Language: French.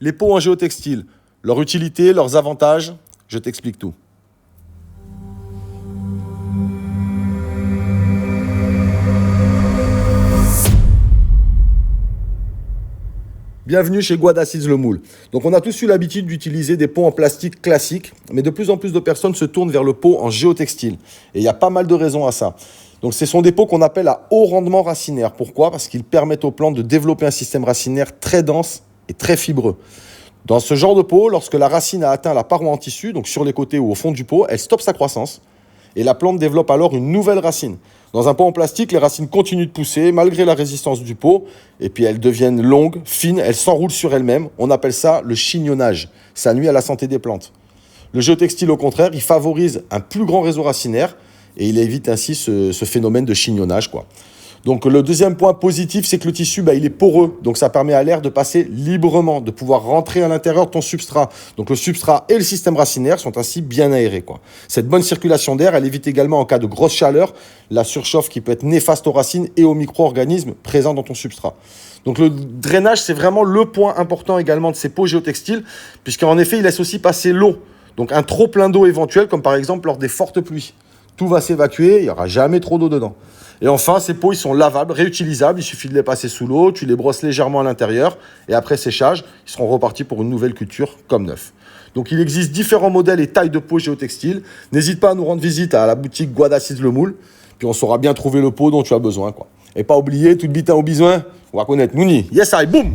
Les pots en géotextile, leur utilité, leurs avantages, je t'explique tout. Bienvenue chez Guadacids Le Moule. Donc on a tous eu l'habitude d'utiliser des pots en plastique classiques, mais de plus en plus de personnes se tournent vers le pot en géotextile. Et il y a pas mal de raisons à ça. Donc ce sont des pots qu'on appelle à haut rendement racinaire. Pourquoi ? Parce qu'ils permettent aux plantes de développer un système racinaire très dense et très fibreux. Dans ce genre de pot, lorsque la racine a atteint la paroi en tissu, donc sur les côtés ou au fond du pot, elle stoppe sa croissance et la plante développe alors une nouvelle racine. Dans un pot en plastique, les racines continuent de pousser malgré la résistance du pot et puis elles deviennent longues, fines, elles s'enroulent sur elles-mêmes. On appelle ça le chignonnage. Ça nuit à la santé des plantes. Le géotextile, au contraire, il favorise un plus grand réseau racinaire et il évite ainsi ce phénomène de chignonnage, quoi. Donc le deuxième point positif, c'est que le tissu, il est poreux. Donc ça permet à l'air de passer librement, de pouvoir rentrer à l'intérieur de ton substrat. Donc le substrat et le système racinaire sont ainsi bien aérés, quoi. Cette bonne circulation d'air, elle évite également en cas de grosse chaleur, la surchauffe qui peut être néfaste aux racines et aux micro-organismes présents dans ton substrat. Donc le drainage, c'est vraiment le point important également de ces pots géotextiles, puisqu'en effet, il laisse aussi passer l'eau. Donc un trop plein d'eau éventuel, comme par exemple lors des fortes pluies. Tout va s'évacuer, il n'y aura jamais trop d'eau dedans. Et enfin, ces pots, ils sont lavables, réutilisables. Il suffit de les passer sous l'eau, tu les brosses légèrement à l'intérieur. Et après séchage, ils seront repartis pour une nouvelle culture comme neuf. Donc, il existe différents modèles et tailles de pots géotextiles. N'hésite pas à nous rendre visite à la boutique Guadacids Le Moule. Puis, on saura bien trouver le pot dont tu as besoin, quoi. Et pas oublier, toute bite au besoin, on va connaître Mouni. Yes, I, boum!